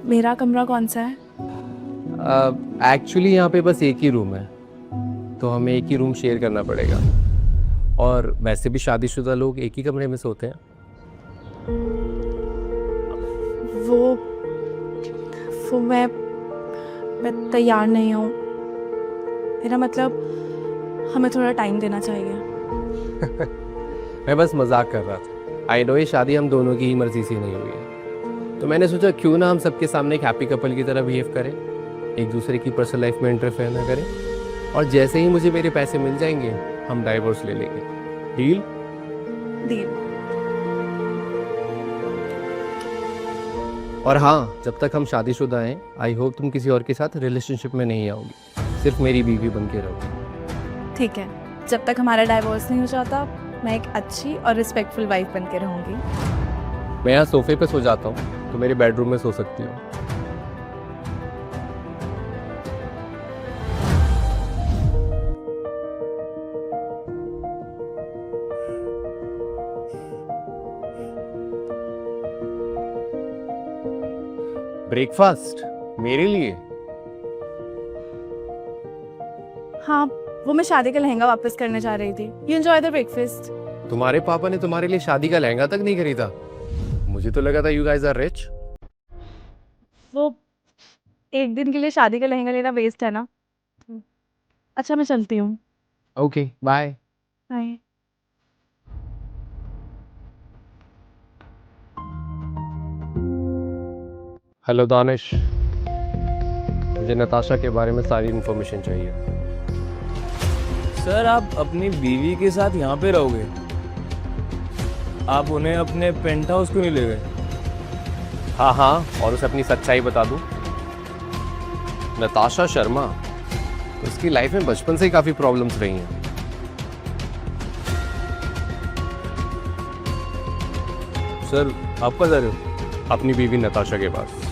मेरा कमरा कौन सा है? एक्चुअली यहाँ पे बस एक ही रूम है, तो हमें एक ही रूम शेयर करना पड़ेगा। और वैसे भी शादीशुदा लोग एक ही कमरे में सोते हैं। वो वो मैं तैयार नहीं हूँ। मेरा मतलब हमें थोड़ा टाइम देना चाहिए। मैं बस मजाक कर रहा था। आई नो ये शादी हम दोनों की ही मर्जी से नहीं हुई है, तो मैंने सोचा क्यों ना हम सबके सामने एक हैप्पी कपल की तरह बिहेव करें, एक दूसरे की पर्सनल लाइफ में इंटरफेयर ना करें, और जैसे ही मुझे मेरे पैसे मिल जाएंगे हम डाइवोर्स ले लेंगे। डील? डील। और हाँ, जब तक हम शादीशुदा हैं आई होप तुम किसी और के साथ रिलेशनशिप में नहीं आओगी, सिर्फ मेरी बीवी बन के रहोगी। ठीक है, जब तक हमारा डाइवोर्स नहीं हो जाता मैं एक अच्छी और रिस्पेक्टफुल वाइफ बन के रहूँगी। मैं यहाँ सोफे पे सो जाता हूँ, तो मेरे बेडरूम में सो सकती हूँ। ब्रेकफास्ट मेरे लिए? हाँ, वो मैं शादी का लहंगा वापस करने जा रही थी। You enjoy the breakfast. तुम्हारे पापा ने तुम्हारे लिए शादी का लहंगा तक नहीं खरीदा? मुझे तो लगा था यू गाइस आर रिच। वो एक दिन के लिए शादी का लहंगा लेना वेस्ट है ना। अच्छा, मैं चलती हूँ। Okay bye. Bye. Hello Danish, मुझे नताशा के बारे में सारी इन्फॉर्मेशन चाहिए। सर आप अपनी बीवी के साथ यहाँ पे रहोगे? आप उन्हें अपने पेंट हाउस क्यों नहीं ले गए? हाँ हाँ, और उसे अपनी सच्चाई बता दूं। नताशा शर्मा, उसकी लाइफ में बचपन से ही काफी प्रॉब्लम्स रही हैं। सर आप कहाँ जा रहे हो? अपनी बीवी नताशा के पास।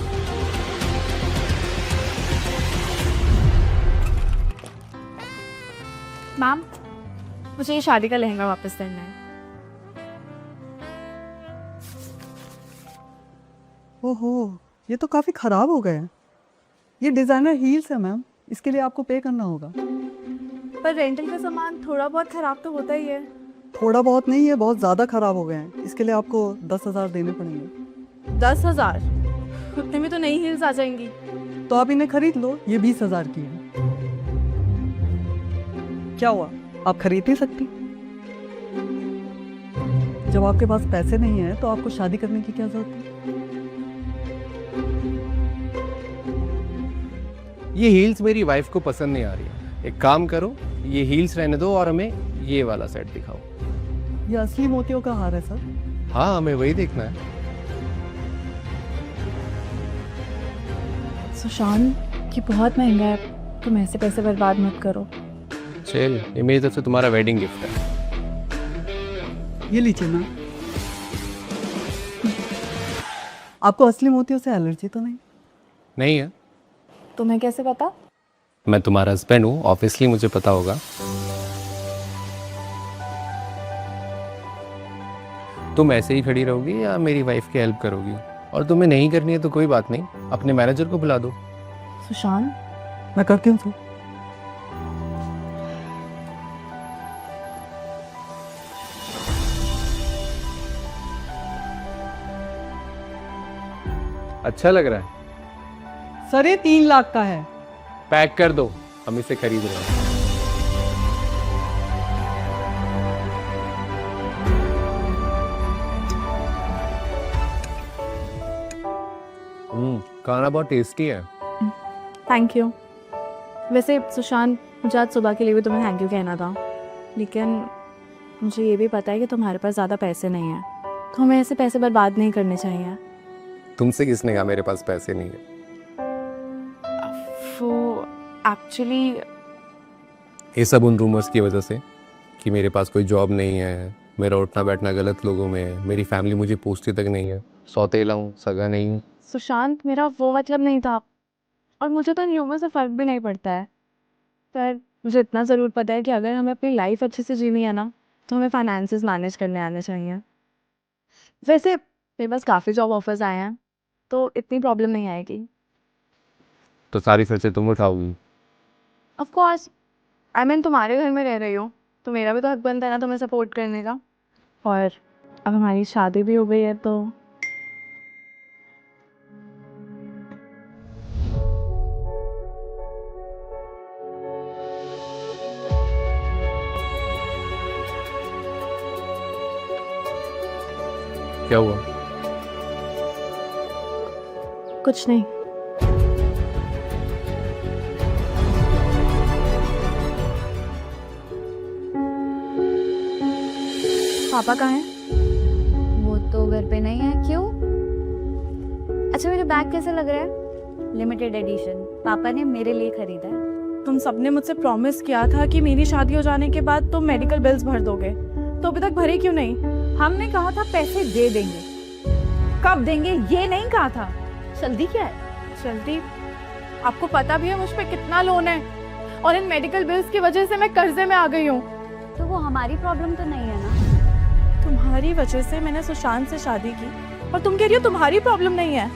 मैम, मुझे ये शादी का लहंगा वापस करना है। ओहो, ये तो काफ़ी ख़राब हो गए हैं। ये डिज़ाइनर हील्स है मैम, इसके लिए आपको पे करना होगा। पर रेंटल का सामान थोड़ा बहुत खराब तो होता ही है। थोड़ा बहुत नहीं है, बहुत ज़्यादा ख़राब हो गए हैं। इसके लिए आपको 10,000 देने पड़ेंगे। 10,000? उतने में तो नई हील्स आ जाएंगी। तो आप इन्हें खरीद लो, ये 20,000 की है। क्या हुआ, आप खरीद नहीं सकती? जब आपके पास पैसे नहीं है तो आपको शादी करने की क्या ज़रूरत है? ये हील्स मेरी वाइफ को पसंद नहीं आ रही है। एक काम करो, ये हील्स रहने दो और हमें ये वाला सेट दिखाओ। ये असली मोतियों का हार है सर। हाँ, हमें वही देखना है। सुशांत, ये बहुत महंगा है, तुम ऐसे पैसे बर्बाद मत करो। चल, ये मेरी तरफ से तुम्हारा वेडिंग गिफ्ट है। ये लीजिए मैम। आपको असली मोतियों से एलर्जी तो नहीं? नहीं है। तुम्हें कैसे पता? मैं तुम्हारा हस्बैंड हूँ, ऑब्वियसली मुझे पता होगा। तुम ऐसे ही खड़ी रहोगी या मेरी वाइफ की हेल्प करोगी? और तुम्हें नहीं करनी है तो कोई बात नहीं, अपने मैनेजर को बुला दो। सुशांत, मैं करती हूँ सर। अच्छा लग रहा है? सर ये 3 लाख का है। पैक कर दो, हम इसे खरीद रहे हैं। खाना बहुत टेस्टी है। Thank you. वैसे सुशांत, मुझे आज सुबह के लिए भी तुम्हें थैंक यू कहना था, लेकिन मुझे ये भी पता है कि तुम्हारे पास ज़्यादा पैसे नहीं हैं, तो हमें ऐसे पैसे बर्बाद नहीं करने चाहिए। तुमसे किसने कहा मेरे पास पैसे नहीं है? वो एक्चुअली ये सब उन रूमर्स की वजह से कि मेरे पास कोई जॉब नहीं है, मेरा उठना बैठना गलत लोगों में है, मेरी फैमिली मुझे पूछती तक नहीं है, सौतेला हूँ, सगा नहीं हूँ। सुशांत, मेरा वो मतलब नहीं था, और मुझे तो इन ह्यूमर से फ़र्क भी नहीं पड़ता है। पर मुझे इतना ज़रूर पता है कि अगर हमें अपनी लाइफ अच्छे से जीनी है ना, तो हमें फाइनेंसेस मैनेज करने आने चाहिए। वैसे मेरे पास काफ़ी जॉब ऑफर्स आए हैं, तो इतनी प्रॉब्लम नहीं आएगी। तो सारी खर्चे तुम उठाओगी? ऑफ कोर्स, आई मीन तुम्हारे घर में रह रही हो तो मेरा भी तो हक बनता है ना तुम्हें सपोर्ट करने का। और अब हमारी शादी भी हो गई है तो क्या हुआ? कुछ नहीं। पापा कहाँ हैं? वो तो घर पे नहीं है। क्यों? अच्छा, मेरा बैग कैसा लग रहा है? लिमिटेड एडिशन, पापा ने मेरे लिए खरीदा है। तुम सबने मुझसे प्रॉमिस किया था कि मेरी शादी हो जाने के बाद तुम मेडिकल बिल्स भर दोगे, तो अभी तक भरे क्यों नहीं? हमने कहा था पैसे दे देंगे, कब देंगे ये नहीं कहा था। जल्दी क्या है? जल्दी? आपको पता भी है मुझ पे कितना लोन है, और इन मेडिकल बिल्स की वजह से मैं कर्जे में आ गई हूँ। तो वो हमारी प्रॉब्लम तो नहीं है ना? तुम्हारी वजह से मैंने सुशांत से शादी की और तुम कह रही हो तुम्हारी प्रॉब्लम नहीं है।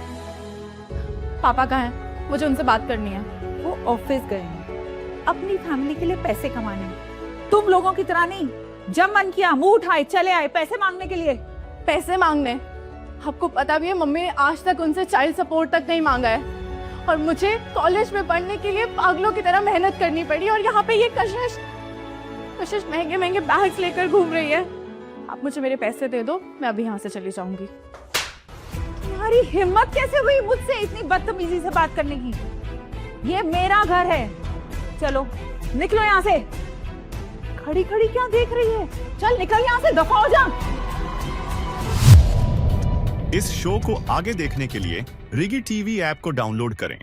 पापा कहाँ हैं? मुझे उनसे बात करनी है। वो ऑफिस गए हैं अपनी फैमिली के लिए पैसे कमाने, तुम लोगों की तरह नहीं। जब मन किया मुंह उठाए चले आए पैसे मांगने के लिए। पैसे मांगने? आपको पता भी है मम्मी ने आज तक उनसे चाइल्ड सपोर्ट तक नहीं मांगा है, और मुझे कॉलेज में पढ़ने के लिए पागलों की तरह मेहनत करनी पड़ी, और यहाँ पे ये कशिश महंगे महंगे बैग्स लेकर घूम रही है। आप मुझे मेरे पैसे दे दो, मैं अभी यहाँ से चली जाऊंगी। तुम्हारी हिम्मत कैसे हुई मुझसे इतनी बदतमीजी से बात करने की? ये मेरा घर है, चलो निकलो यहाँ से। खड़ी खड़ी क्या देख रही है? चल निकल यहाँ से, दफा हो जा। इस शो को आगे देखने के लिए रिगी टीवी ऐप को डाउनलोड करें